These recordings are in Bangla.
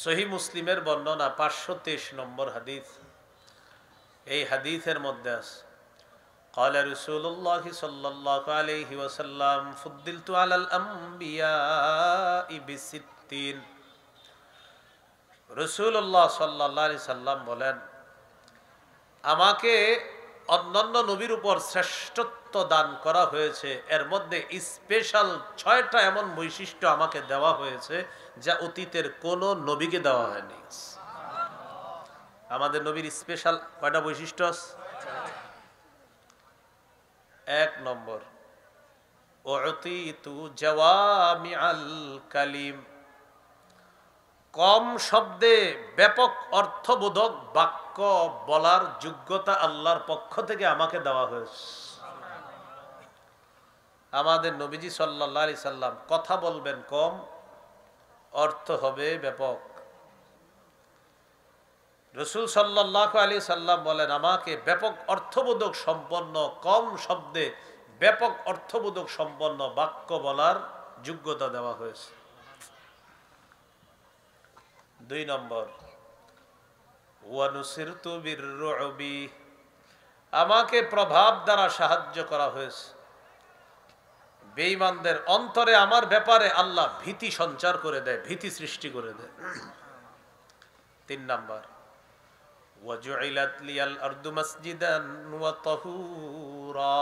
সহি মুসলিমের বর্ণনা 523 নম্বর হাদিস। এই হাদিসের মধ্যে আছে قال رسول الله صلى الله عليه وسلم فضلت على الأنبياء ب60। রাসূলুল্লাহ সাল্লাল্লাহু আলাইহি সাল্লাম বলেন, আমাকে অন্যান্য নবীর উপর শ্রেষ্ঠত্ব দান করা হয়েছে। এর মধ্যে স্পেশাল 6টা এমন বৈশিষ্ট্য আমাকে দেওয়া হয়েছে যা অতীতের কোন নবীকে দেওয়া হয়নি। আমাদের নবীর স্পেশাল কয়টা বৈশিষ্ট্য? 1 নম্বর, উতিতু জাওয়ামিআল কালিম, কম শব্দে ব্যাপক অর্থবোধক বাক্য বলার যোগ্যতা আল্লাহর পক্ষ থেকে আমাকে দেওয়া হয়েছে। আমাদের নবীজি সাল্লাল্লাহু আলাইহি সাল্লাম কথা বলবেন কম, অর্থ হবে ব্যাপক। রাসূল সাল্লাল্লাহু আলাইহি সাল্লাম বলেন, আমাকে ব্যাপক অর্থবোধক সম্পন্ন, কম শব্দে ব্যাপক অর্থবোধক সম্পন্ন বাক্য বলার যোগ্যতা দেওয়া হয়েছে। 2 নম্বর, ওয়ানুসিরতু বিররুবি, আমাকে প্রভাব দ্বারা সাহায্য করা হয়েছে। বেঈমানদের অন্তরে আমার ব্যাপারে আল্লাহ ভীতি সঞ্চার করে দেয়, ভীতি সৃষ্টি করে দেয়। 3 নম্বর, ওয়াজুইলাত লিয়াল আরদু মাসজিদান ওয়া তাহুরা,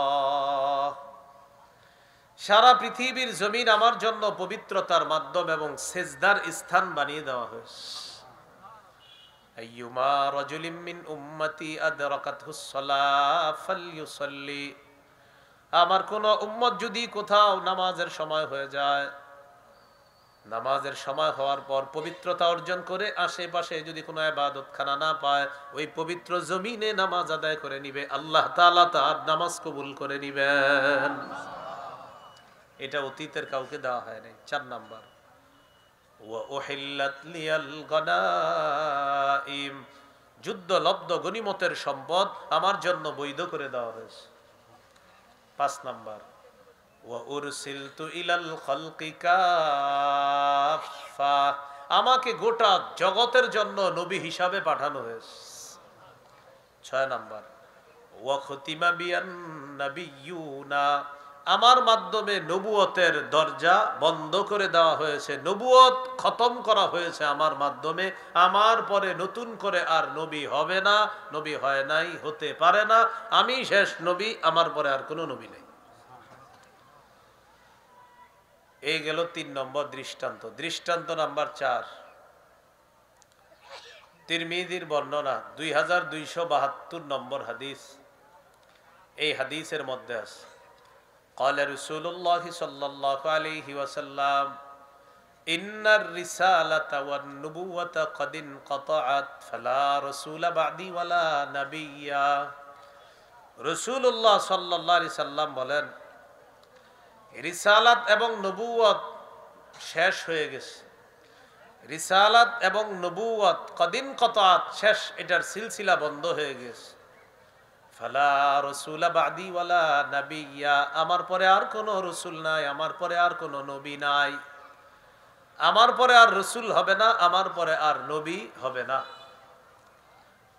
সারা পৃথিবীর জমিন আমার জন্য পবিত্রতার মাধ্যম এবং সেজদার স্থান বানিয়ে দেওয়া হয়েছে। আইয়ুমা রাজুলিন মিন উম্মতি আদরাকাতহুস সালাহ ফালইউসাল্লি, আমার কোন উম্মত যদি কোথাও নামাজের সময় হয়ে যায়, নামাজের সময় হওয়ার পর পবিত্রতা অর্জন করে আশেপাশে যদি কোনো ইবাদত খানা না পায়, ওই পবিত্র জমিনে নামাজ আদায় করে নিবে, আল্লাহ তাআলা তার নামাজ কবুল করে নিবেন। এটা অতীতের কাউকে দেওয়া হয় নাই। 4 নাম্বার, ওয়া উহিল্লাত লিয়াল গনাইম, যুদ্ধলব্ধ গনিমতের সম্পদ আমার জন্য বৈধ করে দেওয়া হয়েছে। 5 নাম্বার, ওয়া উরসিলতু ইলাল খালকি কাফা, আমাকে গোটা জগতের জন্য নবী হিসাবে পাঠানো হয়েছে। 6 নাম্বার, ওয়া খুতিমা বিয়ান নাবিয়্যুনা, আমার মাধ্যমে নবুয়তের দরজা বন্ধ করে দেওয়া হয়েছে, নবুয়ত খতম করা হয়েছে আমার মাধ্যমে। আমার পরে নতুন করে আর নবী হবে না, নবী হয় নাই, হতে পারে না। আমি শেষ নবী, আমার পরে আর কোনো নবী নেই। এই গেল 3 নম্বর দৃষ্টান্ত। দৃষ্টান্ত নাম্বার 4, তিরমিজির বর্ণনা 2272 নম্বর হাদিস। এই হাদিসের মধ্যে আছে, قال رسول الله صلى الله عليه وسلم إن الرسالة والنبوة قد انقطعت فلا رسول بعدي ولا نبي। রাসূলুল্লাহ সাল্লাল্লাহু আলাইহি সাল্লাম বলেন, রিসালাত এবং নবুয়ত শেষ হয়ে গেছে। রিসালাত এবং নবুয়ত কদিন কতাত, শেষ, এটার সিলসিলা বন্ধ হয়ে গেছে। ফালা রাসূলা বাদি ওয়ালা নাবিয়্যা, আমার পরে আর কোনো রাসূল নাই, আমার পরে আর কোনো নবী নাই, আমার পরে আর রাসূল হবে না, আমার পরে আর নবী হবে না।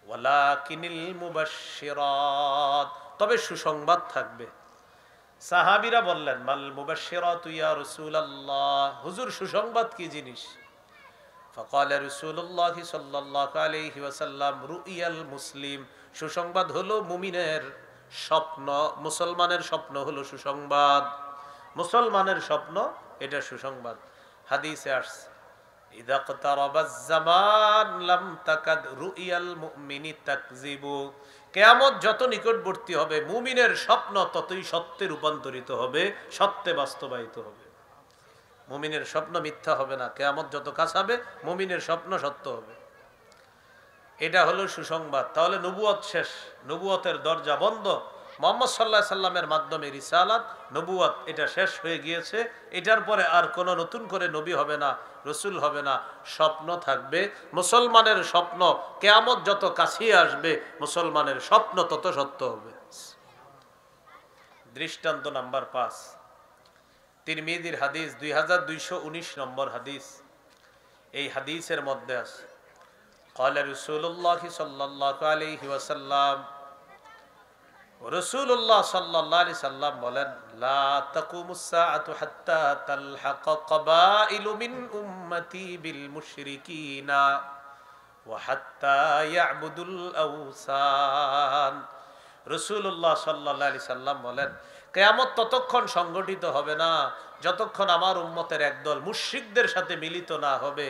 ওয়ালাকিনিল মুবাশশিরাত, তবে সুসংবাদ থাকবে। সাহাবীরা বললেন, মাল মুবাশশিরাতু ইয়া রাসূলুল্লাহ, হুজুর সুসংবাদ কি জিনিস? ফাকাল রাসূলুল্লাহ সাল্লাল্লাহু আলাইহি ওয়াসাল্লাম রুইয়াল মুসলিম, সুসংবাদ হলো মুমিনের স্বপ্ন, মুসলমানের স্বপ্ন হলো সুসংবাদ। মুসলমানের স্বপ্ন, এটা সুসংবাদ। হাদিসে আসছে, ইযা ইকতারাবাজ জামান লাম তাকাদ রুইয়াল মুমিনি তাকযিবু, কিয়ামত যত নিকটবর্তী হবে মুমিনের স্বপ্ন ততই সত্যে রূপান্তরিত হবে, সত্যে বাস্তবায়িত হবে। মুমিনের স্বপ্ন মিথ্যা হবে না। কিয়ামত যত কাছাবে মুমিনের স্বপ্ন সত্য হবে। এটা হলো সুসংবাদ। তাহলে নবুয়ত শেষ, নবুয়তের দরজা বন্ধ। মুহাম্মদ সাল্লাল্লাহু আলাইহি সাল্লামের মাধ্যমে রিসালাত, নবুয়ত এটা শেষ হয়ে গিয়েছে। এটার পরে আর কোনো নতুন করে নবী হবে না, রসুল হবে না। স্বপ্ন থাকবে, মুসলমানের স্বপ্ন। কিয়ামত যত কাছে আসবে মুসলমানের স্বপ্ন তত সত্য হবে। দৃষ্টান্ত নাম্বার 5, তিরমিজির হাদিস 2219 নম্বর হাদিস। এই হাদিসের মধ্যে আছে قال رسول الله صلى الله عليه وسلم রাসূলুল্লাহ সাল্লাল্লাহু আলাইহি সাল্লাম বলেন লা তাকুমুস সাআতু হাত্তা তালহাকা কাবাইলু মিন উম্মতি বিল মুশরিকিনা ওয়া হাত্তা ইয়াবুদুল আওসান। রাসূলুল্লাহ সাল্লাল্লাহু আলাইহি সাল্লাম বলেন কিয়ামত ততক্ষণ সংগঠিত হবে না যতক্ষণ আমার উম্মতের একদল মুশরিকদের সাথে মিলিত না হবে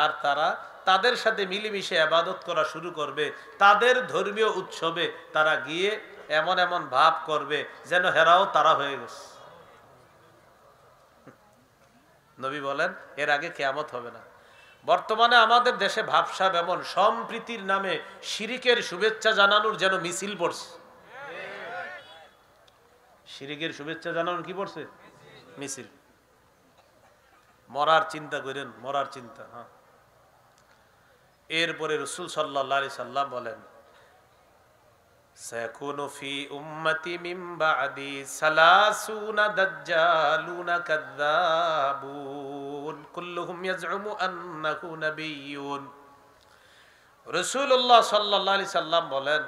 আর তারা তাদের সাথে মিলেমিশে ইবাদত করা শুরু করবে। তাদের ধর্মীয় উৎসবে তারা গিয়ে এমন এমন ভাব করবে যেন হেরাও তারা হয়ে গেছে। নবী বলেন এর আগে কিয়ামত হবে না। বর্তমানে আমাদের দেশে ভাবসাব এমন, সম্প্রীতির নামে শিরিকের শুভেচ্ছা জানানোর যেন মিছিল পড়ছে। শিরিকের শুভেচ্ছা জানানোর কি পড়ছে? মিছিল। মরার চিন্তা করেন, মরার চিন্তা। হ্যাঁ, এরপরে রাসূল সাল্লাল্লাহু আলাইহি সাল্লাম বলেন সায়াকুনু ফি উম্মতি মিন বা'দি সালাসুনা দাজ্জালুনা কাযযাবুন কুল্লুহুম ইয়াজউমু আন্নাহু নাবিয়্যুন। রাসূলুল্লাহ সাল্লাল্লাহু আলাইহি সাল্লাম বলেন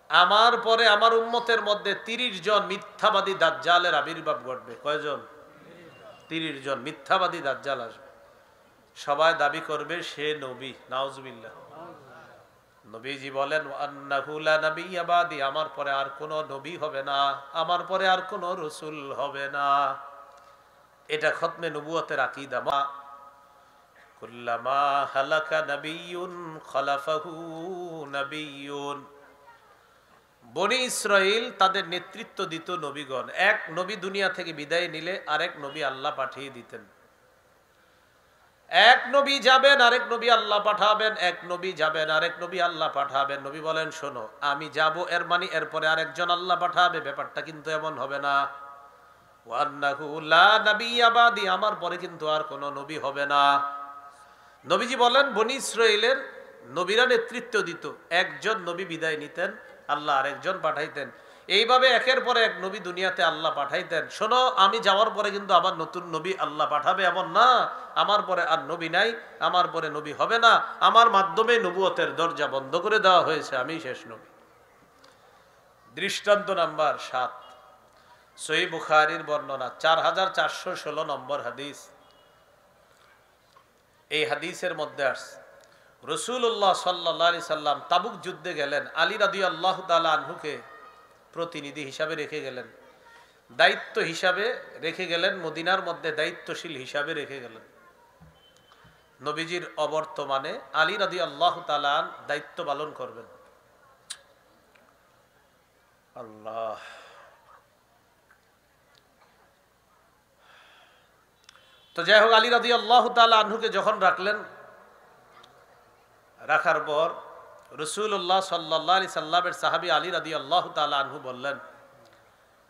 আমার পরে আমার উম্মতের মধ্যে ৩০ জন মিথ্যাবাদী দাজ্জালের আবির্ভাব ঘটবে। কয়জন? ৩০ জন মিথ্যাবাদী দাজ্জাল আসবে। সবাই দাবি করবে সে নবী। নাউজুবিল্লাহ। নবীজি বলেন আন্নাহু লা নাবিয়্যা বাদি, আমার পরে আর কোনো নবী হবে না, আমার পরে আর কোনো রাসূল হবে না। এটা খতমে নবুয়তের আকীদা। কুল্লামা হালাকা নাবিয়্যুন খালাফাহু নাবিয়্যুন। বনি ইসরাইল তাদের নেতৃত্ব দিত নবীগণ। এক নবী দুনিয়া থেকে বিদায় নিলে আরেক নবী আল্লাহ পাঠিয়ে দিতেন। এক নবী যাবেন আরেক নবী আল্লাহ পাঠাবেন, এক নবী যাবেন আরেক নবী আল্লাহ পাঠাবেন। নবী বলেন শোনো, আমি যাব এর মানে এরপরে আরেকজন আল্লাহ পাঠাবে, ব্যাপারটা কিন্তু এমন হবে না। ওয়ান্নাহু লা নাবিয়্যা বাদি, আমার পরে কিন্তু আর কোনো নবী হবে না। নবীজি বলেন বনি ইসরাইলের নবীরা নেতৃত্ব দিত, একজন নবী বিদায় নিতেন, আল্লাহ আরেকজন পাঠাইতেন। এইভাবে একের পরে এক নবী দুনিয়াতে আল্লাহ পাঠাইতেন। শোনো, আমি যাওয়ার পরে কিন্তু আবার নতুন নবী আল্লাহ পাঠাবে এমন না। আমার পরে আর নবী নাই, আমার পরে নবী হবে না, আমার মাধ্যমে নবুয়তের দরজা বন্ধ করে দেওয়া হয়েছে, আমি শেষ নবী। দৃষ্টান্ত নাম্বার ৭, সহিহ বুখারীর বর্ণনা ৪৪১৬ নম্বর হাদিস। এই হাদিসের মধ্যে আসছে রাসূলুল্লাহ সাল্লাল্লাহু আলাইহি সাল্লাম তাবুক যুদ্ধে গেলেন। আলী রাদিয়াল্লাহু তাআলা আনহুকে প্রতিনিধি হিসাবে রেখে গেলেন, দায়িত্ব হিসাবে রেখে গেলেন, মদিনার মধ্যে দায়িত্বশীল হিসাবে রেখে গেলেন। নবীজির অবর্তমানে আলী রাদিয়াল্লাহু তাআলা দায়িত্ব পালন করবেন। আল্লাহ। তো যাই হোক, আলী রাদিয়াল্লাহু তাআলা আনহুকে যখন রাখলেন, রাখার পর রাসূলুল্লাহ সাল্লাল্লাহু আলাইহি সাল্লামের সাহাবী আলী রাদিয়াল্লাহু তাআলা আনহু বললেন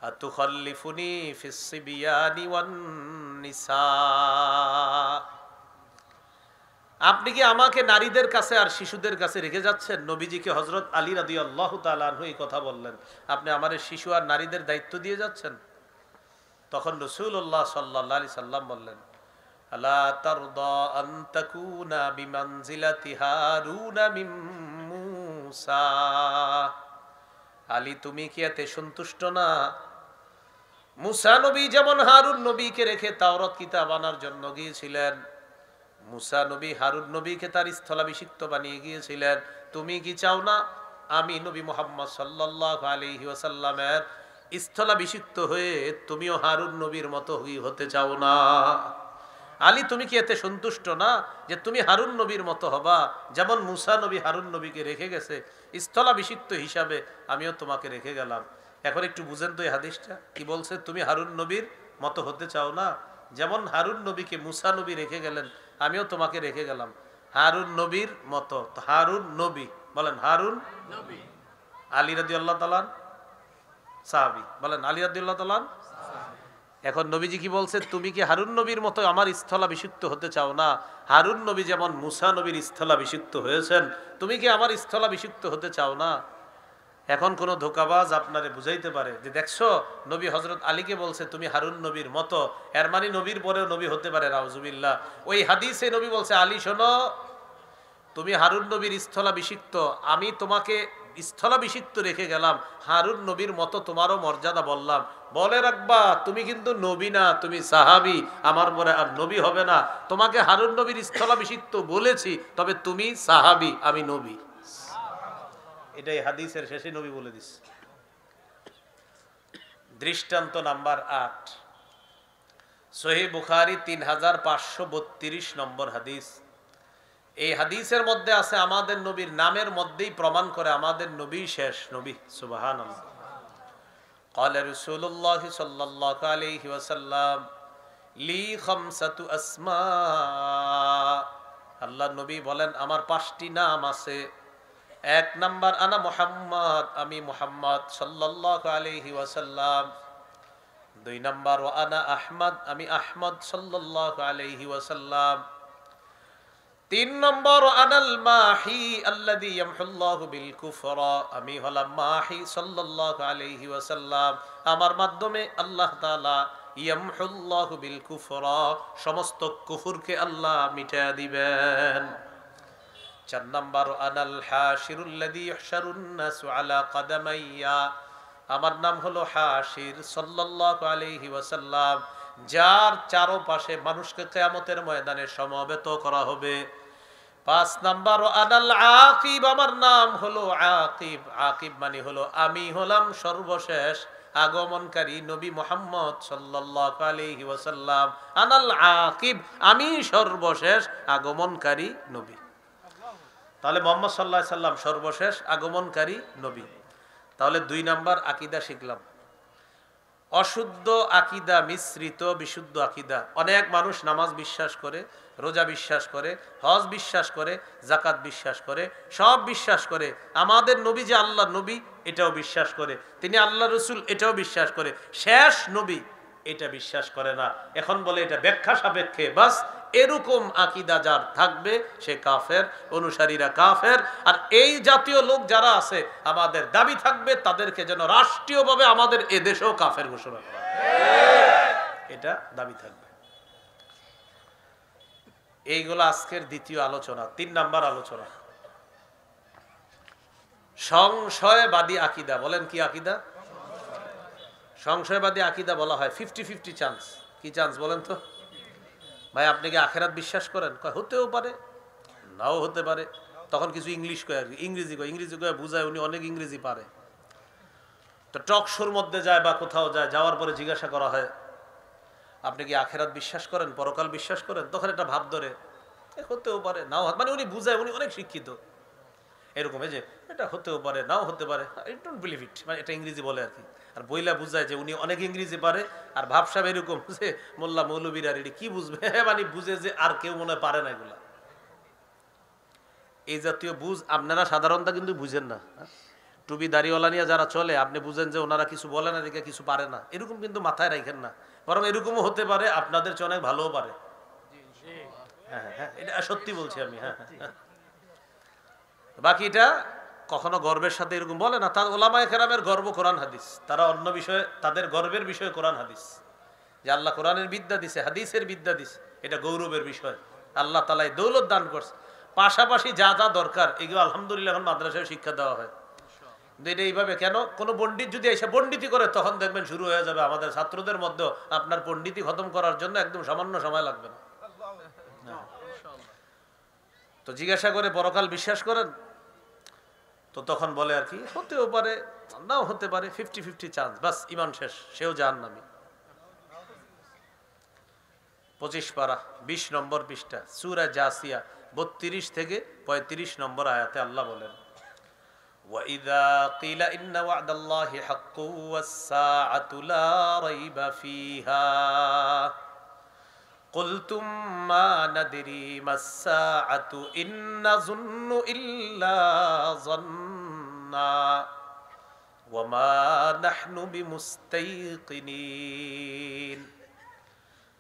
আতুখাল্লিফুনি ফিস সিবিয়ানি ওয়ান নিসা, আপনি কি আমাকে নারীদের কাছে আর শিশুদের কাছে রেখে যাচ্ছেন? নবীজিকে হযরত আলী রাদিয়াল্লাহু তাআলা আনহু এই কথা বললেন, আপনি আমারে শিশু আর নারীদের দায়িত্ব দিয়ে যাচ্ছেন। তখন রাসূলুল্লাহ সাল্লাল্লাহু আলাইহি সাল্লাম বললেন আলা তারদা আন তাকুনা বিমানজিলাতি হারুন মিন মূসা। আলী, তুমি কি এতে সন্তুষ্ট না? মূসা নবী যেমন হারুন নবীকে রেখে তাওরাত কিতাব আনার জন্য গিয়েছিলেন, মূসা নবী হারুন নবীকে তার স্থলাভিষিক্ত বানিয়ে গিয়েছিলেন, তুমি কি চাও না আমি নবী মুহাম্মদ সাল্লাল্লাহু আলাইহি ওয়াসাল্লামের স্থলাভিষিক্ত হয়ে তুমিও হারুন নবীর মতো হতে চাও না? আলী, তুমি কি এতে সন্তুষ্ট না যে তুমি হারুন নবীর মতো হবা? যেমন মূসা নবী হারুন নবীকে রেখে গেছে স্থলাভিষিক্ত হিসাবে, আমিও তোমাকে রেখে গেলাম। এখন একটু বুঝেন তো এই হাদিসটা কি বলছে? তুমি হারুন নবীর মতো হতে চাও না? যেমন হারুন নবীকে মূসা নবী রেখে গেলেন, আমিও তোমাকে রেখে গেলাম হারুন নবীর মতো। হারুন নবী বলেন, হারুন নবী। আলী রাদিয়াল্লাহু তাআলা সাহাবী, বলেন আলী রাদিয়াল্লাহু তাআলা। এখন নবীজি কি বলছে? তুমি কি হারুন নবীর মতো আমার স্থলাভিষিক্ত হতে চাও না? হারুন নবী যেমন মূসা নবীর স্থলাভিষিক্ত হয়েছেন, তুমি কি আমার স্থলাভিষিক্ত হতে চাও না? এখন কোন ধোকাবাজ আপনারে বুঝাইতে পারে যে দেখছো নবী হযরত আলীকে বলছে তুমি হারুন নবীর মতো, এর মানে নবীর পরেও নবী হতে পারে, নাউজুবিল্লাহ। ওই হাদিসে নবী বলছে আলী শোনো, তুমি হারুন নবীর স্থলাভিষিক্ত, আমি তোমাকে স্থলাভিষিক্ত রেখে গেলাম, হারুন নবীর মতো তোমারও মর্যাদা বললাম। বলে রাখবা তুমি কিন্তু নবী না, তুমি সাহাবী, আমার পরে আর নবী হবে না। তোমাকে হারুন নবীর স্থলাভিষিক্ত বলেছি, তবে তুমি সাহাবী, আমি নবী। এটাই হাদিসের শেষে নবী বলে দিস। দৃষ্টান্ত নাম্বার 8, সহিহ বুখারী 3532 নম্বর হাদিস। এই হাদিসের মধ্যে আছে আমাদের নবীর নামের মধ্যেই প্রমাণ করে আমাদের নবী শেষ নবী। সুবহানাল্লাহ। قال رسول الله صلى الله عليه وسلم لي خمسة أسماء। আল্লাহ নবী বলেন আমার 5টি নাম আছে। 1 নাম্বার আনা মুহাম্মদ, আমি মুহাম্মদ সাল্লাল্লাহু আলাইহি ওয়াসাল্লাম। 2 নাম্বার ওয়া আনা আহমদ, আমি আহমদ সাল্লাল্লাহু আলাইহি ওয়াসাল্লাম। 3 নম্বর আনাল মাহি আল্লাযী ইয়ামহুল্লাহু বিল কুফরা, আমি হলাম মাহি সাল্লাল্লাহু আলাইহি ওয়াসাল্লাম, আমার মাধ্যমে আল্লাহ তাআলা ইয়ামহুল্লাহু বিল কুফরা, সমস্ত কুফরকে আল্লাহ মিটায়া দিবেন। 4 নম্বর আনাল হাশিরুল্লাযী ইহশারুন নাসু আলা কাদামাইয়া, আমার নাম হলো হাশির সাল্লাল্লাহু আলাইহি ওয়াসাল্লাম, যার চারপাশে মানুষকে কিয়ামতের ময়দানে সমবেত করা হবে। 5 নাম্বার আনাল আকিব, আমার নাম হলো আকিব। আকিব মানে হলো আমি হলাম সর্বশেষ আগমনকারী নবী মুহাম্মদ সাল্লাল্লাহু আলাইহি ওয়াসাল্লাম। আনাল আকিব, আমি সর্বশেষ আগমনকারী নবী। তাহলে মুহাম্মদ সাল্লাল্লাহু আলাইহি সাল্লাম সর্বশেষ আগমনকারী নবী। তাহলে 2 নাম্বার আকীদা শিখলাম। অশুদ্ধ আকীদা মিশ্রিত বিশুদ্ধ আকীদা। অনেক মানুষ নামাজ বিশ্বাস করে, রোজা বিশ্বাস করে, হজ বিশ্বাস করে, যাকাত বিশ্বাস করে, সব বিশ্বাস করে। আমাদের নবী যে আল্লাহর নবী এটাও বিশ্বাস করে, তিনি আল্লাহর রাসূল এটাও বিশ্বাস করে, শেষ নবী এটা বিশ্বাস করে না। এখন বলে এটা ব্যাখ্যা সাপেক্ষে। বাস এরকম আকীদা যার থাকবে সে কাফের, অনুসারীরা কাফের। আর এই জাতীয় লোক যারা আছে আমাদের দাবি থাকবে তাদেরকে যেন রাষ্ট্রীয়ভাবে আমাদের এদেশেও কাফের ঘোষণা করা, এটা দাবি থাকবে। এইগুলো আজকের দ্বিতীয় আলোচনা। 3 নাম্বার আলোচনা সংশয়বাদী আকীদা। বলেন কি আকীদা? সংশয়বাদী আকীদা বলা হয় 50-50 চান্স। কি চান্স বলেন তো? ভাই আপনি কি আখেরাত বিশ্বাস করেন? কয় হতেও পারে, নাও হতে পারে। তখন কিছু ইংলিশ কয়, আর কি ইংরেজি কয়, ইংরেজি কয় বুঝায়, উনি অনেক ইংরেজি পারে। তো টক শোর মধ্যে যায় বা কোথাও যায়, যাওয়ার পরে জিজ্ঞাসা করা হয় আপনি কি আখেরাত বিশ্বাস করেন, পরকাল বিশ্বাস করেন? তখন এটা ভাব ধরে হতেও পারে, নাও, মানে উনি বুঝায়, উনি অনেক শিক্ষিত এরকম, এই যে এটা হতেও পারে, নাও হতে পারে, আই ডোন্ট বিলিভ ইট, মানে এটা ইংরেজি বলে আর কি। আর বইলা বুঝায় যে উনি অনেক ইংরেজি পারে। আর ভাবসাব এরকম যে মোল্লা মৌলবীরা এটি কি বুঝবে, মানে বুঝে যে আর কেউ মনে হয় পারে না এগুলা। এই জাতীয় বুঝ আপনারা সাধারণত কিন্তু বুঝেন না। টুপি দাড়িওয়ালা নিয়ে যারা চলে আপনি বুঝেন যে ওনারা কিছু বলে না, দেখে কিছু পারে না, এরকম কিন্তু মাথায় রাখেন না। বরং এরকমও হতে পারে আপনাদের চেয়ে অনেক ভালোও পারে। হ্যাঁ হ্যাঁ, এটা সত্যি বলছি আমি। হ্যাঁ হ্যাঁ, বাকিটা কখনো গর্বের সাথে এরকম বলে না। তার ওলামায়ে কেরামের গর্ব কোরআন হাদিস, তারা অন্য বিষয়ে তাদের গর্বের বিষয় কোরআন হাদিস, যে আল্লাহ কোরআনের বিদ্যা দিছে, হাদিসের বিদ্যা দিছে, এটা গৌরবের বিষয়। আল্লাহ তাআলা দৌলত দান করছে। পাশাপাশি যা যা দরকার এগুলো আলহামদুলিল্লাহ এখন মাদ্রাসায় শিক্ষা দেওয়া হয়। কিন্তু এটা এইভাবে কেন, কোনো পণ্ডিত যদি এসে পণ্ডিতি করে তখন দেখবেন শুরু হয়ে যাবে আমাদের ছাত্রদের মধ্যে আপনার পণ্ডিতি খতম করার জন্য একদম সামান্য সময় লাগবে না। তো জিজ্ঞাসা করে পরকাল বিশ্বাস করেন? তো তখন বলে আর কি হতেও পারে, নাও হতে পারে, 50-50 চান্স, বাস ইমান শেষ, সেও জাহান্নামী। 25 পারা 20 নম্বর পৃষ্ঠা সূরা জাসিয়া 32 থেকে 35 নম্বর আয়াতে আল্লাহ বলেন, وَإِذَا قِيلَ إِنَّ وَعْدَ اللَّهِ حَقٌّ وَالسَّاعَةُ لَا رَيْبَ فِيهَا قُلْتُمْ مَا نَدْرِي مَا السَّاعَةُ إِن نَّظُنُّ إِلَّا ظَنًّا وَمَا نَحْنُ بِمُسْتَيْقِنِينَ।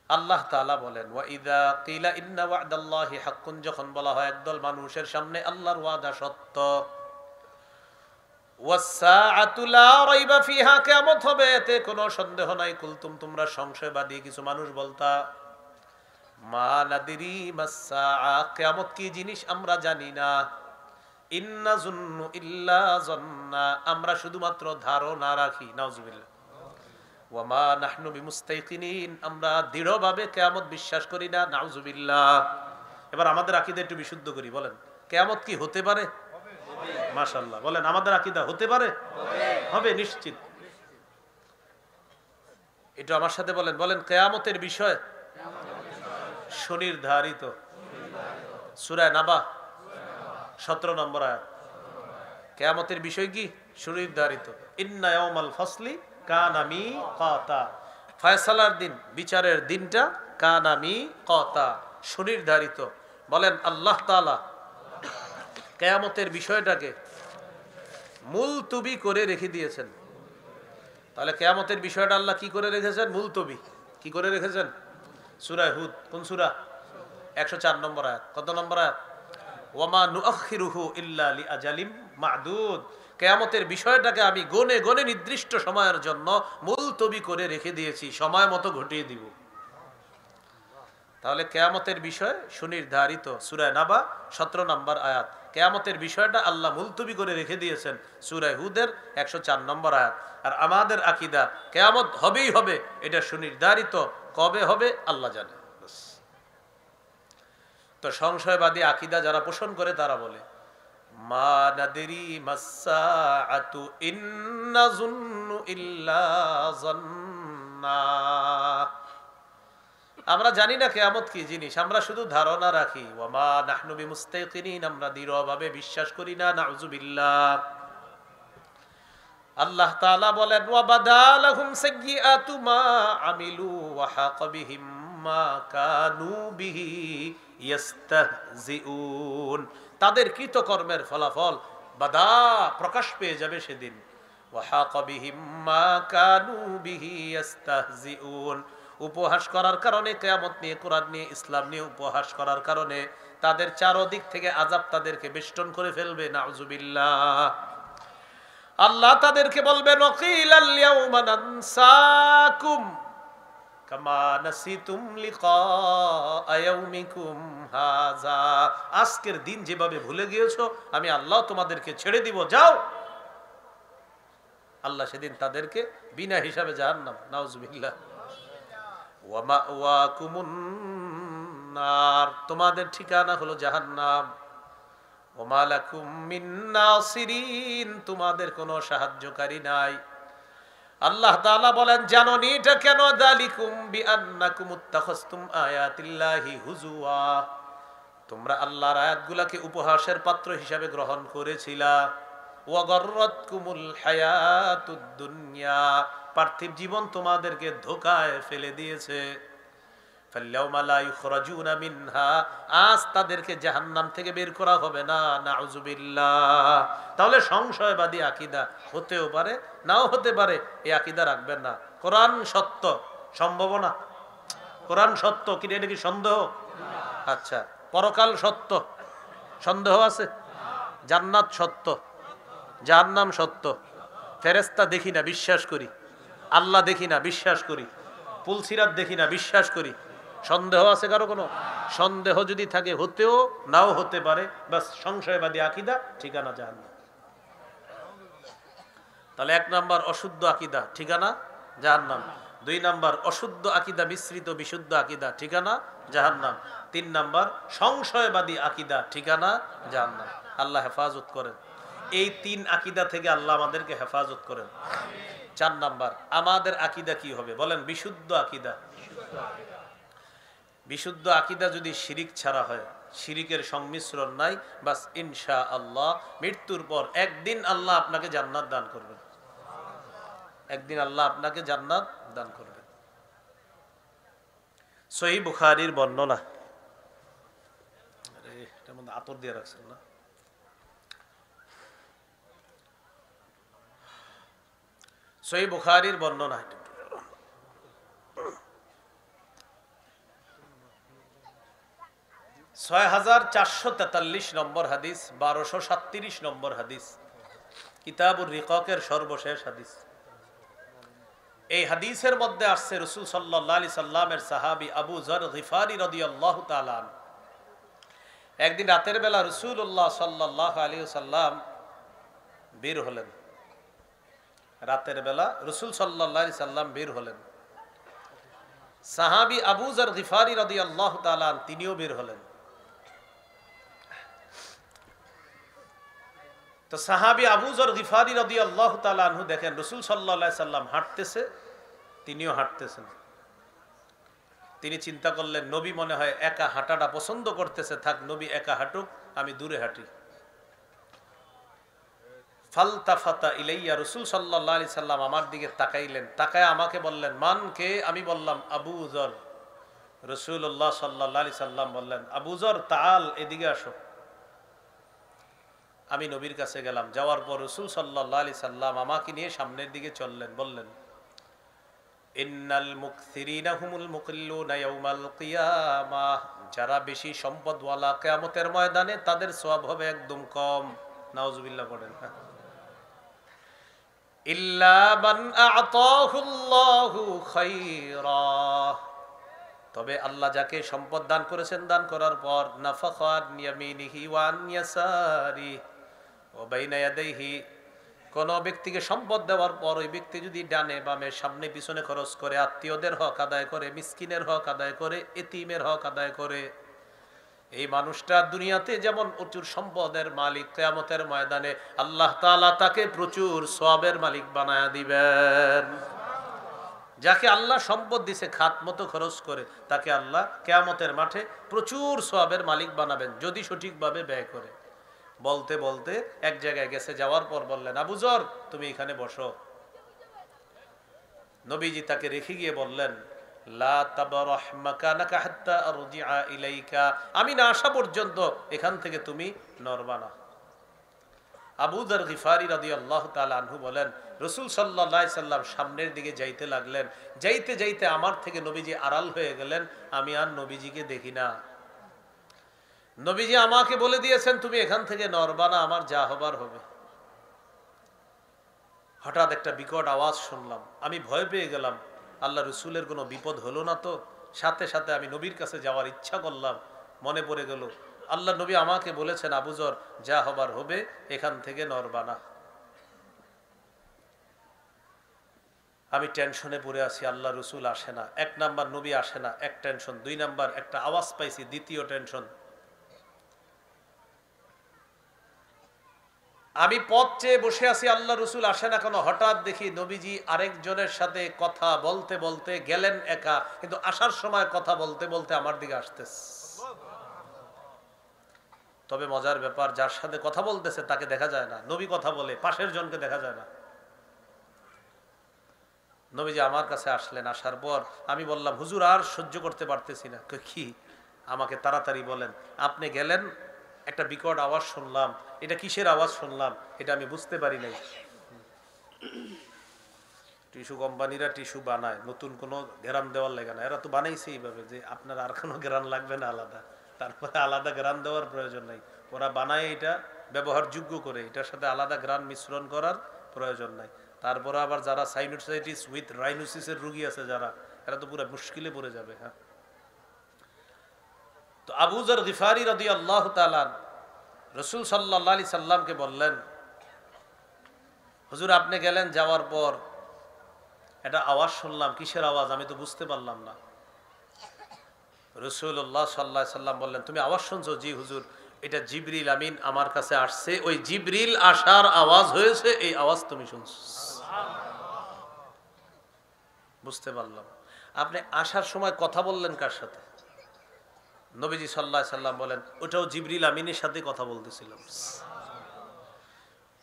আল্লাহ তাআলা বলেন, ওয়াইদা কিলা ইন্না ওয়া'দাল্লাহি হাক্কুন, যখন বলা হয় একদল মানুষের সামনে আল্লাহর ওয়াদা সত্য, قلتم ما ندري ما الساعة, তোমরা বলো আমরা জানি না কখন কিয়ামত হবে। قل ما ندري ما الساعة إن نظن إلا ظنا وما نحن بمستيقنين। আল্লাহ তাআলা বলেন, ওয়াইদা কিলা ইন্না ওয়া'দাল্লাহি হাক্কুন, যখন বলা হয় একদল মানুষের সামনে আল্লাহর ওয়াদা সত্য, ওয়াসসাআতু লা রাইবা ফিহা, কিয়ামত হবে এতে কোনো সন্দেহ নাই। কুলতুম, তোমরা সংশয়বাদী কিছু মানুষ বলতা, মা নাদিরি মাসসাআ, কিয়ামত কি জিনিস আমরা জানি না। ইন্না যুন্নু ইল্লা যন্না, আমরা শুধুমাত্র ধারণা রাখি। নাউজুবিল্লাহ। ওয়া মা নাহনু বিমুস্তাইকিনিন, আমরা দৃঢ়ভাবে কিয়ামত বিশ্বাস করি না। নাউজুবিল্লাহ। এবার আমাদের আকীদা একটু বিশুদ্ধ করি। বলেন, কিয়ামত কি হতে পারে? মাশাআল্লাহ। বলেন, আমাদের আকীদা হতে পারে? হবে, নিশ্চিত। এটা আমার সাথে বলেন। বলেন, কিয়ামতের বিষয় সুনির্ধারিত। সূরা নাবা 17 নম্বর আয়াত। কিয়ামতের বিষয় কি? সুনির্ধারিত। ইন্না ইয়াউমাল ফাসলি কানা মিকাতা, ফয়সালার দিন, বিচারের দিনটা কানা মিকাতা, সুনির্ধারিত। বলেন, আল্লাহ তাআলা কিয়ামতের বিষয়টাকে মুলতবি করে রেখে দিয়েছেন। তাহলে কিয়ামতের বিষয়টা আল্লাহ কি করে রেখেছেন? মুলতবি। কি করে রেখেছেন? সূরা হুদ। কোন সূরা? 104 নম্বর আয়াত। কত নম্বর আয়াত? ওয়ামা নুআখিরুহু ইল্লা লিআজালিম মা'দুদ, কিয়ামতের বিষয়টাকে আমি গনে গনে নির্দিষ্ট সময়ের জন্য মুলতবি করে রেখে দিয়েছি, সময় মতো ঘটিয়ে দিব। তাহলে কিয়ামতের বিষয় সুনির্ধারিত। সূরা নাবা 17 নম্বর আয়াত। কিয়ামতের বিষয়টা আল্লাহ মুলতবি করে রেখে দিয়েছেন, সূরা হুদের 104 নম্বর আয়াত। আর আমাদের আকীদা কিয়ামত হবেই হবে, এটা সুনির্ধারিত। কবে হবে আল্লাহ জানে। তো সংশয়বাদী আকীদা যারা পোষণ করে তারা বলে, মা নাদরি মাসসাআতু ইন্না যুন্নু ইল্লা যন্না, আমরা জানি না কিয়ামত কি জিনিস, আমরা শুধু ধারণা রাখি। ওয়া মা নাহনু বিমুস্তাইকিনিন, আমরা দৃঢ়ভাবে বিশ্বাস করি না। নাউযুবিল্লাহ। আল্লাহ তাআলা বলেন, ওয়া বাদালাহুম সাইয়্যাতু মা আমিলু ওয়া হাকা বিহিম মা কানু বিহি ইস্তাহজিউন, তাদের কৃতকর্মের ফলাফল বাদা, প্রকাশ পেয়ে যাবে সেদিন। ওয়া হাকা বিহিম মা কানু বিহি ইস্তাহজিউন, উপহাস করার কারণে, কিয়ামত নিয়ে, কোরআন নিয়ে, ইসলাম নিয়ে উপহাস করার কারণে তাদের চারদিক থেকে আযাব তাদেরকে বেষ্টন করে ফেলবে। নাউযুবিল্লাহ। আল্লাহ তাদেরকে বলবেন, ওয়াকিলাল ইয়াউমা নানসাকুম কামা নাসিতুম লিকা ইয়াউমিকুম হাযা, আজকের দিন যেভাবে ভুলে গিয়েছো আমি আল্লাহ তোমাদেরকে ছেড়ে দিব, যাও। আল্লাহ সেদিন তাদেরকে বিনা হিসাবে জাহান্নাম। নাউযুবিল্লাহ। ওয়া মাওয়াকুমুন নার, তোমাদের ঠিকানা হলো জাহান্নাম। ওয়া মা লাকুম মিন নাসিরিন, তোমাদের কোনো সাহায্যকারী নাই। আল্লাহ তাআলা বলেন, জানো নি এটা কেন? যালিকুম বিআন্নাকুম ইত্তাখাযতুম আয়াতিল্লাহি হুজুয়া, তোমরা আল্লাহর আয়াতগুলোকে উপহাসের পাত্র হিসাবে গ্রহণ করেছিলা। ওয়া গাররাতকুমুল হায়াতুদ দুনিয়া, পার্থিব জীবন তোমাদেরকে ধোঁকায় ফেলে দিয়েছে। ফাল্যাউমা লা ইখরাজুনা মিনহা, আজ তাদেরকে জাহান্নাম থেকে বের করা হবে না। নাউযুবিল্লাহ। তাহলে সংশয়বাদী আকীদা হতেও পারে, নাও হতে পারে, এই আকীদা রাখবেন না। কোরআন সত্য, সম্ভাবনা। কোরআন সত্য, কি এটা কি সন্দেহ? আচ্ছা, পরকাল সত্য, সন্দেহ আছে? জান্নাত সত্য, জাহান্নাম সত্য, ফেরেশতা দেখি না, বিশ্বাস করি। আল্লাহ দেখি না, বিশ্বাস করি। পুলসিরাত দেখি না, বিশ্বাস করি। সন্দেহ আছে কারো? কোনো সন্দেহ যদি থাকে, হতেও নাও হতে পারে, বাস সংশয়বাদী আকীদা, ঠিকানা জাহান্নাম। তাহলে 1 নাম্বার অশুদ্ধ আকীদা, ঠিকানা জাহান্নাম। 2 নাম্বার অশুদ্ধ আকীদা মিশ্রিত বিশুদ্ধ আকীদা, ঠিকানা জাহান্নাম। 3 নাম্বার সংশয়বাদী আকীদা, ঠিকানা জাহান্নাম। আল্লাহ হেফাজত করেন। এই 3 আকীদা থেকে আল্লাহ আমাদেরকে হেফাজত করেন। 4 নাম্বার আমাদের আকীদা কি হবে? বলেন, বিশুদ্ধ আকীদা। বিশুদ্ধ আকীদা যদি শিরিক ছাড়া হয়, শিরিকের সংমিশ্রণ নাই, বাস ইনশাআল্লাহ মৃত্যুর পর একদিন আল্লাহ আপনাকে জান্নাত দান করবেন। একদিন আল্লাহ আপনাকে জান্নাত দান করবেন। সহিহ বুখারীর বর্ণনা, আরে এটার মধ্যে আতর দিয়ে রাখছেন না? সহিহ বুখারীর বর্ণনা 6443 নম্বর হাদিস, 1237 নম্বর হাদিস। কিতাবুর রিকাকের সর্বশেষ হাদিস। এই হাদিসের মধ্যে আসছে রাসূল সাল্লাল্লাহু আলাইহি সাল্লামের সাহাবী আবু যর গিফারি রাদিয়াল্লাহু তাআলা আনহু একদিন রাতের বেলা রাসূলুল্লাহ সাল্লাল্লাহু আলাইহি সাল্লাম বের হলেন। রাতের বেলা রাসূল সাল্লাল্লাহু আলাইহি সাল্লাম বের হলেন। সাহাবী আবু যর গিফারি রাদিয়াল্লাহু তাআলা আনহু তিনিও বের হলেন। তো সাহাবী আবু যর গিফারি রাদিয়াল্লাহু তাআলা আনহু দেখেন রাসূল সাল্লাল্লাহু আলাইহি সাল্লাম হাঁটতেছে, তিনিও হাঁটতেছেন। তিনি চিন্তা করলেন নবী মনে হয় একা হাঁটাটা পছন্দ করতেছে, থাক নবী একা হাঁটুক, আমি দূরে হাঁটি। ফালতাফাতা ইলাইয়া, রাসূল সাল্লাল্লাহু আলাইহি সাল্লাম আমার দিকে তাকাইলেন, তাকায় আমাকে বললেন মান কে? আমি বললাম আবু যর। রাসূলুল্লাহ সাল্লাল্লাহু আলাইহি সাল্লাম বললেন আবু যর তাআল, এদিকে আসো। আমি নবীর কাছে গেলাম। যাওয়ার পর রাসূল সাল্লাল্লাহু আলাইহি সাল্লাম আমাকে নিয়ে সামনের দিকে চললেন। বললেন ইন্নাল মুকসিরিনা হুমুল মুকিল্লুনা ইয়াউমাল কিয়ামাহ, যারা বেশি সম্পদওয়ালা কিয়ামতের ময়দানে তাদের সওয়াব হবে একদম কম। নাউজুবিল্লাহ পড়েন। ইল্লা মান আ'তাহুল্লাহু খায়রা, তবে আল্লাহ যাকে সম্পদ দান করেছেন, দান করার পর নাফাখা আন ইয়ামিনিহি ওয়া আন ইয়াসারি ওয়া বাইনা ইয়াদাইহি, কোন ব্যক্তিকে সম্পদ দেওয়ার পর ওই ব্যক্তি যদি ডানে বামে সামনে পিছনে খরচ করে, আত্মীয়দের হক আদায় করে, মিসকিনের হক আদায় করে, এতিমের হক আদায় করে, এই মানুষটা দুনিয়াতে যেমন প্রচুর সম্পদের মালিক, কিয়ামতের ময়দানে আল্লাহ তাআলা তাকে প্রচুর সওয়াবের মালিক বানায়া দিবেন। যাকে আল্লাহ সম্পদ দিছে খাত মতো খরচ করে, তাকে আল্লাহ কিয়ামতের মাঠে প্রচুর সওয়াবের মালিক বানাবেন যদি সঠিকভাবে ব্যয় করে। বলতে বলতে এক জায়গায় গেছে, যাওয়ার পর বললেন আবু যর তুমি এখানে বসো। নবীজি তাকে রেখে গিয়ে বললেন লা তাবরাহ মাকানাকা হাত্তা আরজিআ ইলাইকা, আমি না আসা পর্যন্ত এখান থেকে তুমি নড়বা না। আবু যর গিফারি রাদিয়াল্লাহু তাআলা আনহু বলেন রাসূল সাল্লাল্লাহু আলাইহি সাল্লাম সামনের দিকে যাইতে লাগলেন। যাইতে যাইতে আমার থেকে নবীজি আড়াল হয়ে গেলেন, আমি আর নবীজিকে দেখি না। নবীজি আমাকে বলে দিয়েছেন তুমি এখান থেকে নড়বা না, আমার যা হবার হবে। হঠাৎ একটা বিকট আওয়াজ শুনলাম, আমি ভয় পেয়ে গেলাম, আল্লাহ রসুলের কোনো বিপদ হলো না তো। সাথে সাথে আমি নবীর কাছে যাওয়ার ইচ্ছা করলাম। মনে পড়ে গেল আল্লাহ নবী আমাকে বলেছেন আবু যর যা হবার হবে, এখান থেকে নড়বা না। আমি টেনশনে পড়ে আছি, আল্লাহ রসুল আসে না। এক নাম্বার নবী আসে না, এক টেনশন। দুই নাম্বার একটা আওয়াজ পাইছি, দ্বিতীয় টেনশন। আমি পথ চেয়ে বসে আছি, আল্লাহ রসুল আসে না কেন। হঠাৎ দেখি নবীজি আরেকজনের সাথে কথা বলতে বলতে গেলেন একা, কিন্তু আসার সময় কথা বলতে বলতে আমার দিকে আসতেছে। তবে মজার ব্যাপার, যার সাথে কথা বলতেছে তাকে দেখা যায় না, নবী কথা বলে, পাশের জনকে দেখা যায় না। নবীজি আমার কাছে আসলেন। আসার পর আমি বললাম হুজুর আর সহ্য করতে পারতেছি না। কি? আমাকে তাড়াতাড়ি বলেন। আপনি গেলেন, একটা বিকট আওয়াজ শুনলাম, এটা কিসের আওয়াজ শুনলাম এটা আমি বুঝতে পারি নাই। টিস্যু কোম্পানিরা টিস্যু বানায়, নতুন কোনো গ্রান দেওয়ার লাগে না, এরা তো বানাইছে এইভাবে যে আপনার আর কোনো গ্রান লাগবে না আলাদা, তারপরে আলাদা গ্রান দেওয়ার প্রয়োজন নাই। ওরা বানায় এটা ব্যবহারযোগ্য করে, এটার সাথে আলাদা গ্রান মিশ্রণ করার প্রয়োজন নাই। তারপরে আবার যারা সাইনোসাইটিস উইথ রাইনোসিসের রোগী আছে যারা, এরা তো পুরো মুশকিলে পড়ে যাবে। হ্যাঁ, তো আবু যর গিফারি রাদিয়াল্লাহু তাআলা রাসূল সাল্লাল্লাহু আলাইহি সাল্লামকে বললেন হুজুর আপনি গেলেন, যাওয়ার পর একটা আওয়াজ শুনলাম, কিসের আওয়াজ আমি তো বুঝতে পারলাম না। রাসূলুল্লাহ সাল্লাল্লাহু আলাইহি সাল্লাম বললেন তুমি আওয়াজ শুনছো? জি হুজুর, এটা জিবরিল আমিন আমার কাছে আসছে, ওই জিবরিল আসার আওয়াজ হয়েছে, এই আওয়াজ তুমি শুনছো। বুঝতে পারলাম। আপনি আসার সময় কথা বললেন কার সাথে? নবীজি সাল্লাল্লাহু আলাইহি সাল্লাম বলেন ওটাও জিবরিল আমিনের সাথে কথা বলতেছিলাম।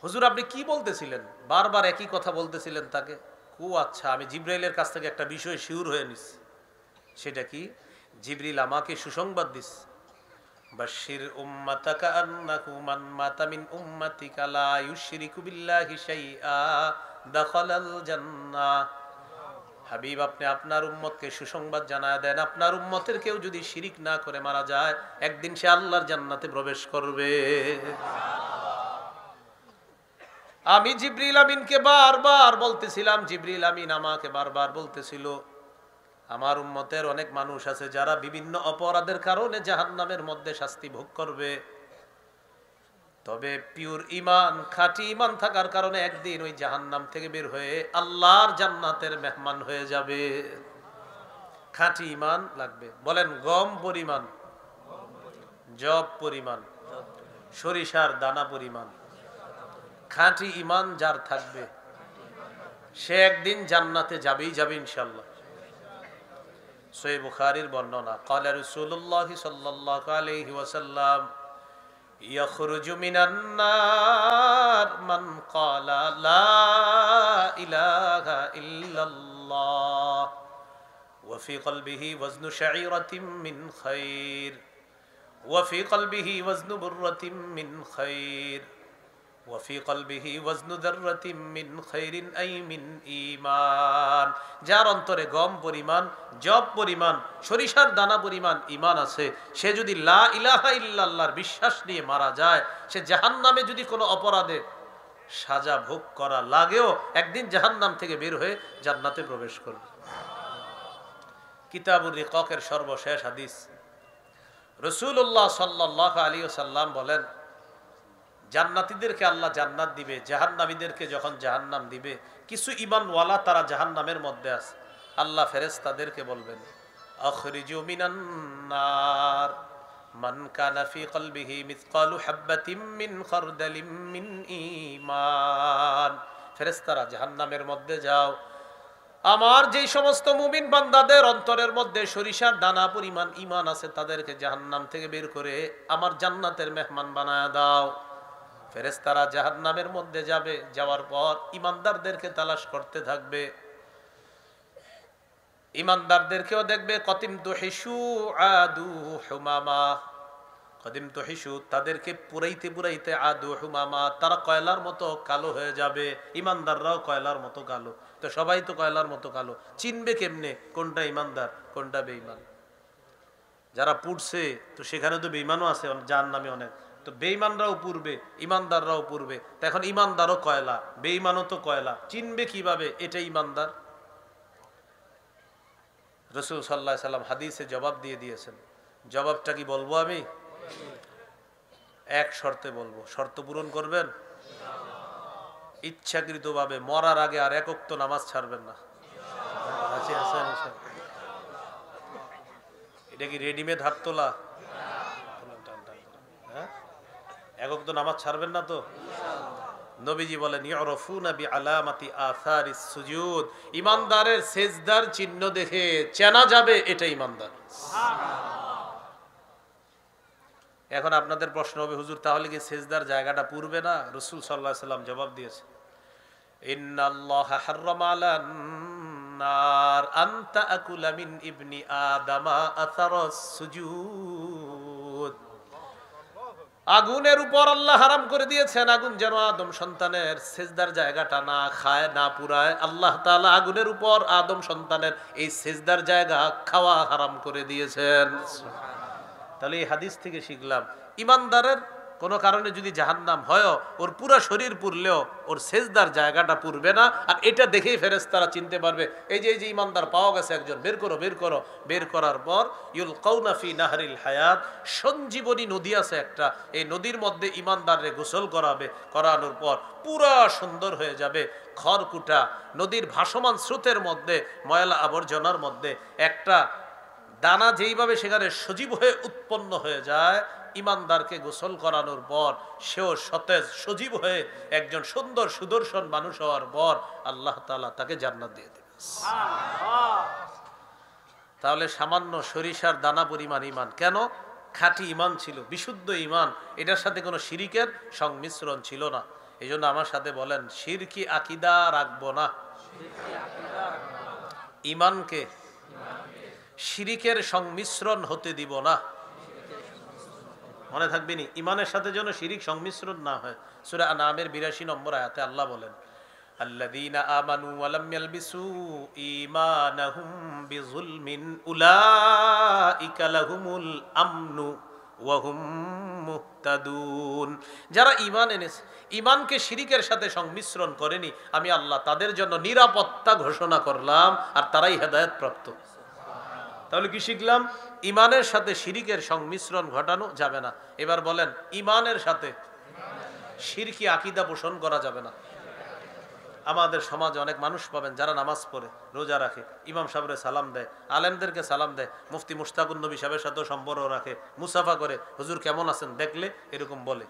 হুজুর আপনি কি বলতেছিলেন? বারবার একই কথা বলতেছিলেন তাকে। আচ্ছা, আমি জিবরাইলের কাছ থেকে একটা বিষয় শিওর হয়ে নিছি। সেটা কি? জিবরিল আমাকে সুসংবাদ দিছে, বাশির উম্মাতাকা আন্নাহু মান মাতা মিন উম্মাতিকা লা ইউশরিকু বিল্লাহি শাইআ দাখালাল জান্নাহ। হাবিব আপনি আপনার উম্মতকে সুসংবাদ জানায় দেন, আপনার উম্মতের কেউ যদি শিরিক না করে মারা যায়, একদিন সে আল্লাহর জান্নাতে প্রবেশ করবে। আমি জিবরিল আমিনকে বারবার বলতেছিলাম, জিবরিল আমিন আমাকে বারবার বলতেছিল, আমার উম্মতের অনেক মানুষ আছে যারা বিভিন্ন অপরাধের কারণে জাহান্নামের মধ্যে শাস্তি ভোগ করবে, তবে পিওর ইমান, খাঁটি ইমান থাকার কারণে একদিন ওই জাহান্নাম থেকে বের হয়ে আল্লাহর জান্নাতের মেহমান হয়ে যাবে। খাঁটি ইমান লাগবে। বলেন, গম পরিমাণ, জব পরিমাণ, সরিষার দানা পরিমাণ খাঁটি ইমান যার থাকবে সে একদিন জান্নাতে যাবেই যাবে ইনশাআল্লাহ। সহিহ বুখারীর বর্ণনা, ক্বালা রাসূলুল্লাহ সাল্লাল্লাহু আলাইহি ওয়াসাল্লাম, ইয়াখরুজু মিনান নার মান ক্বালা লা ইলাহা ইল্লাল্লাহ ওয়া ফি কলবিহি ওয়াজনু শাঈরাতিন মিন খায়র ওয়া ফি কলবিহি ওয়াজনু বুররাতিন মিন খায়র ওয়াফি কলবিহি ওয়াজনু যাররাতিন মিন খায়রিন আই মিন ঈমান। যার অন্তরে গম পরিমাণ, জব পরিমাণ, সরিষার দানা পরিমাণ ঈমান আছে, সে যদি লা ইলাহা ইল্লাল্লাহর বিশ্বাস নিয়ে মারা যায়, সে জাহান্নামে যদি কোনো অপরাধে সাজা ভোগ করা লাগেও একদিন জাহান্নাম থেকে বের হয়ে জান্নাতে প্রবেশ করবে। কিতাবুর রিকাকের সর্বশেষ হাদিস, রাসূলুল্লাহ সাল্লাল্লাহু আলাইহি ওয়াসাল্লাম বলেন, জান্নাতীদেরকে আল্লাহ জান্নাত দিবে, জাহান্নামীদেরকে যখন জাহান্নাম দিবে, কিছু ঈমানওয়ালা তারা জাহান্নামের মধ্যে আছে, আল্লাহ ফেরেশতাদেরকে বলবেন, আখরিজু মিনান নার মান কানা ফি কলবিহি মিসকালু হাববাতিন মিন খারদালিন মিন ঈমান। ফেরেশতারা জাহান্নামের মধ্যে যাও, আমার যেই সমস্ত মুমিন বান্দাদের অন্তরের মধ্যে সরিষার দানা পরিমাণ ঈমান আছে তাদেরকে জাহান্নাম থেকে বের করে আমার জান্নাতের মেহমান বানায়া দাও। ফেরেশতারা জাহান্নামের মধ্যে যাবে, যাওয়ার পর ঈমানদারদেরকে তালাশ করতে থাকবে, ঈমানদারদেরকেও দেখবে, কতিম তুহিশু আদু হুমামা, কদিম তুহিশু তাদেরকে পুরাইতে পুরাইতে আদু হুমামা, তারা কয়লার মতো কালো হয়ে যাবে। ঈমানদাররাও কয়লার মতো কালো, তো সবাই তো কয়লার মতো কালো, চিনবে কেমনে কোনটা ঈমানদার কোনটা বেঈমান? যারা পুড়ছে তো সেখানে তো বেঈমানও আছে জাহান্নামে অনেক, তো বেঈমানরাও পুড়বে, ঈমানদাররাও পুড়বে, তো এখন ঈমানদারও কয়লা, বেঈমানও তো কয়লা, চিনবে কিভাবে এটা ঈমানদার? রাসূল সাল্লাল্লাহু আলাইহি সাল্লাম হাদিসে জবাব দিয়ে দিয়েছেন। জবাবটা কি বলবো আমি? এক শর্তে বলবো, শর্ত পূরণ করবেন? ইচ্ছাকৃতভাবে মরার আগে আর এক ওয়াক্ত নামাজ ছাড়বেন না। এটা কি রেডিমেড হাত তোলা? এক ওয়াক্ত নামাজ ছাড়বেন না তো? নবীজি বলেন, ইউরাফুনা বিআলামাতি আসারিস সুজুদ, ঈমানদারের সেজদার চিহ্ন দেখে চেনা যাবে এটা ঈমানদার। এখন আপনাদের প্রশ্ন হবে, হুজুর তাহলে কি সেজদার জায়গাটা পূর্বে না? রাসূল সাল্লাল্লাহু আলাইহি সাল্লাম জবাব দিয়েছে, ইন্নাল্লাহা হাররামা আলান নার আন তাকুলা মিন ইবনি আদামা আসারাস সুজুদ। আগুনের উপর আল্লাহ হারাম করে দিয়েছেন, আগুন যেন আদম সন্তানের সেজদার জায়গাটা না খায়, না পুরায়। আল্লাহ তাআলা আগুনের উপর আদম সন্তানের এই সেজদার জায়গা খাওয়া হারাম করে দিয়েছেন। তাহলে এই হাদিস থেকে শিখলাম, ঈমানদারের কোনো কারণে যদি জাহান্নাম হয়, ওর পুরো শরীর পুরলেও ওর সেজদার জায়গাটা পুরবে না। আর এটা দেখেই ফেরেশতারা চিনতে পারবে, এই যে ঈমানদার পাওয়া গেছে একজন, বের করো বের করো। বের করার পর ইউলকাউনা ফি নাহরিল হায়াত, সঞ্জীবনী নদী আছে একটা, এই নদীর মধ্যে ঈমানদাররে গোসল করাবে, করানোর পর পুরা সুন্দর হয়ে যাবে। খড়কুটা নদীর ভাসমান স্রোতের মধ্যে, ময়লা আবর্জনার মধ্যে একটা দানা যেইভাবে সেখানে সজীব হয়ে উৎপন্ন হয়ে যায়, ঈমানদারকে গোসল করানোর পর সেও সতেজ সজীব হয়ে একজন সুন্দর সুদর্শন মানুষ হওয়ার পর আল্লাহ তাআলা তাকে জান্নাত দিয়ে দেবে। তাহলে সামান্য সরিষার দানা পরিমাণ ঈমান, কেন? খাঁটি ঈমান ছিল, বিশুদ্ধ ঈমান, এটার সাথে কোনো শিরিকের সংমিশ্রণ ছিল না। এই জন্য আমার সাথে বলেন, শিরকি আকীদা রাখবো না। ঈমানকে শিরিকের সংমিশ্রণ হতে দিব না। মনে থাকবে নি, ইমানের সাথে যেন শিরিক সংমিশ্রণ না হয়। সূরা আনআমের ৮২ নম্বর আয়াতে আল্লাহ বলেন, আল্লাযীনা আমানু ওয়া লাম ইয়ালবিসু ঈমানাহুম বিযুলমিন উলাইকা লাহুমুল আমনু ওয়া হুম মুহতাদুন। যারা ঈমান এনেছে, ঈমানকে শিরিকের সাথে সংমিশ্রণ করেনি, আমি আল্লাহ তাদের জন্য নিরাপত্তা ঘোষণা করলাম, আর তারাই হেদায়েত প্রাপ্ত। তাহলে কি শিখলাম? ঈমানের সাথে শিরিকের সংমিশ্রণ ঘটানো যাবে না। এবার বলেন, ঈমানের সাথে শিরকি আকীদা পোষণ করা যাবে না। আমাদের সমাজে অনেক মানুষ পাবেন যারা নামাজ পড়ে, রোজা রাখে, ইমাম সাহেবের সালাম দেয়, আলেমদেরকে সালাম দেয়, মুফতি মুশতাকুন নবী সাহেবের সাথেও সম্পর্ক রাখে, মুসাফা করে, হুজুর কেমন আছেন দেখলে এরকম বলে।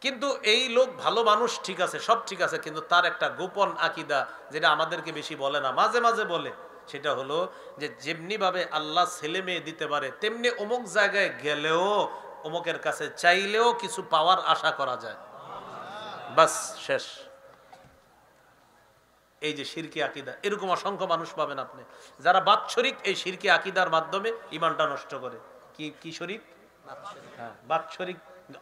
কিন্তু এই লোক ভালো মানুষ, ঠিক আছে, সব ঠিক আছে, কিন্তু তার একটা গোপন আকীদা যেটা আমাদেরকে বেশি বলে না, মাঝে মাঝে বলে, সেটা হলো যে যেমনি ভাবে আল্লাহ ছেলে মেয়ে দিতে পারে, তেমনি অমুক জায়গায় গেলেও অমুকের কাছে চাইলেও কিছু পাওয়ার আশা করা যায়। বাস, শেষ। এই যে শিরকি আকীদা, এরকম অসংখ্য মানুষ পাবেন আপনি যারা বাৎসরিক এই শিরকি আকীদার মাধ্যমে ঈমানটা নষ্ট করে। কি কি শরীক? হ্যাঁ, বাৎসরিক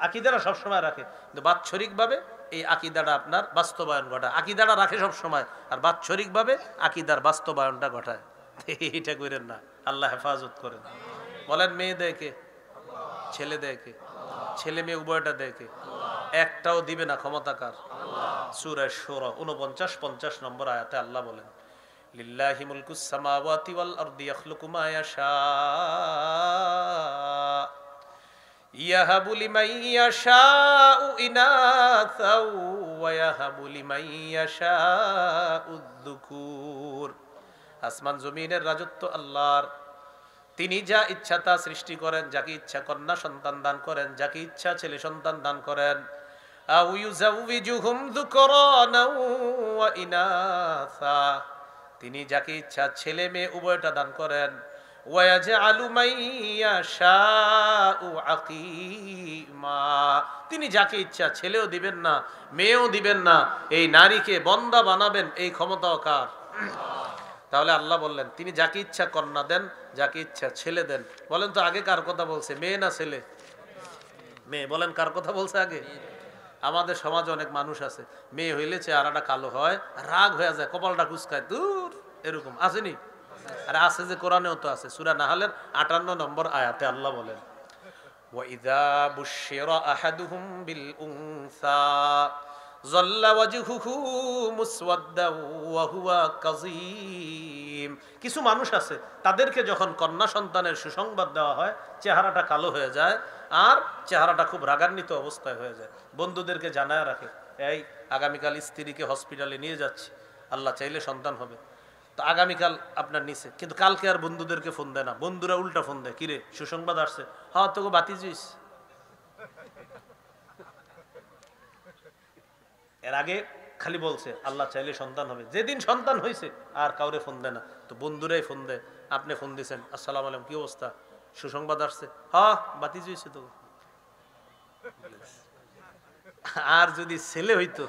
আকীদাটা সবসময় রাখে, কিন্তু বাৎসরিক ভাবে এই আকীদাটা আপনার বাস্তবায়ন ঘটায়। আকীদাটা রাখে সবসময়, আর বাৎসরিক ভাবে আকীদার বাস্তবায়নটা ঘটায়। এটা করেন না, আল্লাহ হেফাজত করেন। বলেন, মেয়ে দেয় কে? ছেলে দেয় কে? ছেলে মেয়ে উভয়টা দেয় কে? একটাও দিবে না, ক্ষমতাকার। সূরা শুরা 49-50 নম্বর আয়াতে আল্লাহ বলেন, লিল্লাহি মুলকুস সামাওয়াতি ওয়াল আরদি ইয়াখলুকু মা ইয়াশা ইয়াহাবু লিমান ইয়াশাউ ইনাসা ওয়া ইয়াহাবু লিমান ইয়াশাউ যুকুর। আসমান জমিনের রাজত্ব আল্লাহর। তিনি যা ইচ্ছা তা সৃষ্টি করেন, যাকে ইচ্ছা কন্যা সন্তান দান করেন, যাকে ইচ্ছা ছেলে সন্তান দান করেন। আও ইউযাউযুহুম যুকরানা ওয়া ইনাসা, তিনি যাকে ইচ্ছা ছেলে মেয়ে উভয়টা দান করেন। ওয়া ইয়াজআলু মান ইয়াশাউ আকীমা, তিনি যাকে ইচ্ছা ছেলেও দিবেন না, মেয়েও দিবেন না, এই নারীকে বন্দা বানাবেন, এই ক্ষমতাও কার? তাহলে আল্লাহ বললেন তিনি যাকে ইচ্ছা কন্যা দেন, যাকে ইচ্ছা ছেলে দেন। বলেন তো আগে কার কথা বলছে, মেয়ে না ছেলে? মেয়ে। বলেন কার কথা বলছে আগে? আমাদের সমাজে অনেক মানুষ আছে, মেয়ে হইলে চেহারাটা কালো হয়, রাগ হয়ে যায়, কপালটা কুচকায়, দূর, এরকম আসেনি? আর আছে যে, কোরআনেও তো আছে, সূরা নাহলের 58 নম্বর আয়াতে আল্লাহ বলেন, ওয়াইযা বুশশিরা আহাদুহুম বিল উনসা যাল্লা ওয়াজহুহু মুসওয়াদ্দাও ওয়া হুয়া কাযীম। কিছু মানুষ আছে, তাদেরকে যখন কন্যা সন্তানের সুসংবাদ দেওয়া হয়, চেহারাটা কালো হয়ে যায়, আর চেহারাটা খুব রাগান্বিত অবস্থায় হয়ে যায়। বন্ধুদেরকে জানায় রাখে, এই আগামীকাল স্ত্রীকে হসপিটালে নিয়ে যাচ্ছি, আল্লাহ চাইলে সন্তান হবে। তো আগামীকাল আপনার নিচে, কিন্তু কালকে আর বন্ধুদেরকে ফোন দেয় না, বন্ধুরা উল্টা ফোন দেয়, কিরে সুসংবাদ আসছে? হ্যাঁ, তোকে বাতি জুইস। এর আগে খালি বলছে আল্লাহ চাইলে সন্তান হবে, যেদিন সন্তান হয়েছে আর কাউরে ফোন দেয় না, তো বন্ধুরাই ফোন দেয়। আপনি ফোন দিয়েছেন, আসসালামু আলাইকুম, কি অবস্থা, সুসংবাদ আসছে? হ্যাঁ, বাতি জুইছে তো। আর যদি ছেলে হইতো,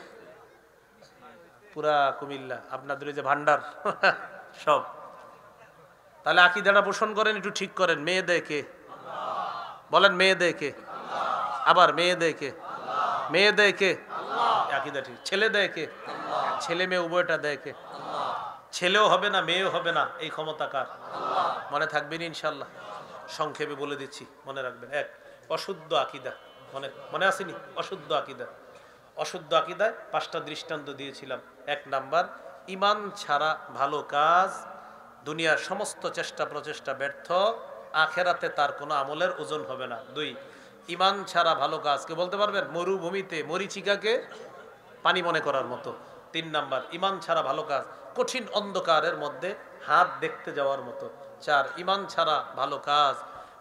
পুরা কুমিল্লা আপনাদের যে ভান্ডার সব। তাহলে আকীদাটা পোষণ করেন, একটু ঠিক করেন। মেয়ে দেয় কে? বলেন, মেয়ে দেয় কে? আবার মেয়ে দেয় কে? মেয়ে দেয় কে? আকীদা ঠিক। ছেলে দেয় কে? ছেলে মেয়ে উভয়টা দেয় কে? ছেলেও হবে না, মেয়েও হবে না, এই ক্ষমতা কার? মনে থাকবেন ইনশাল্লাহ। সংক্ষেপে বলে দিচ্ছি, মনে রাখবেন। এক, অশুদ্ধ আকীদা। মনে আসেনি? অশুদ্ধ আকীদা। অশুদ্ধ আকীদায় 5টা দৃষ্টান্ত দিয়েছিলাম। 1 নাম্বার, ঈমান ছাড়া ভালো কাজ, দুনিয়ার সমস্ত চেষ্টা প্রচেষ্টা ব্যর্থ, আখেরাতে তার কোনো আমলের ওজন হবে না। 2, ঈমান ছাড়া ভালো কাজ, কে বলতে পারবেন? মরুভূমিতে মরিচিকাকে পানি মনে করার মতো। 3 নাম্বার, ঈমান ছাড়া ভালো কাজ কঠিন অন্ধকারের মধ্যে হাত দেখতে যাওয়ার মতো। 4, ঈমান ছাড়া ভালো কাজ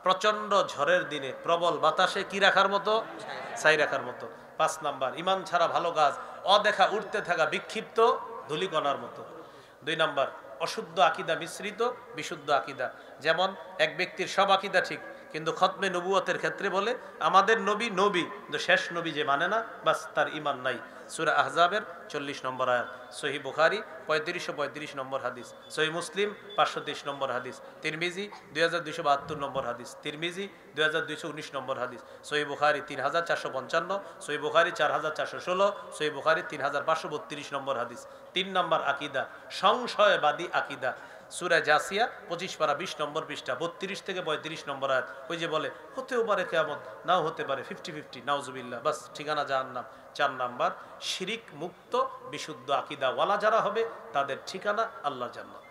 প্রচন্ড ঝড়ের দিনে প্রবল বাতাসে কি রাখার মতো? ছাই রাখার মতো। 5 নাম্বার, ঈমান ছাড়া ভালো কাজ অদেখা উঠতে থাকা বিক্ষিপ্ত ধূলিকণার মতো। 2 নাম্বার, অশুদ্ধ আকীদা মিশ্রিত বিশুদ্ধ আকীদা। যেমন এক ব্যক্তির সব আকীদা ঠিক, কিন্তু খতমে নবুয়তের ক্ষেত্রে বলে আমাদের নবী নবী, কিন্তু শেষ নবী যে মানে না, বাস তার ঈমান নাই। সূরা আহজাবের 40 নম্বর আয়াত, সহিহ বুখারী 3535 নম্বর হাদিস, সহিহ মুসলিম 530 নম্বর হাদিস, তিরমিজি 2272 নম্বর হাদিস, তিরমিজি 2219 নম্বর হাদিস, সহিহ বুখারী 3455, সহিহ বুখারী 4416, সহিহ বুখারী 3532 নম্বর হাদিস। 3 নম্বর আকীদা সংশয়বাদী আকীদা, সূরা জাসিয়া 25 পারা 20 নম্বর পৃষ্ঠা 32 থেকে 35 নম্বর আয়াত। ওই যে বলে হতেও পারে কিয়ামত, নাও হতে পারে, 50-50, নাউজুবিল্লাহ। বাস ঠিকানা জাহান্নাম। 4 নাম্বার, শিরিক মুক্ত বিশুদ্ধ আকীদা ওয়ালা যারা হবে তাদের ঠিকানা আল্লাহর জান্নাত।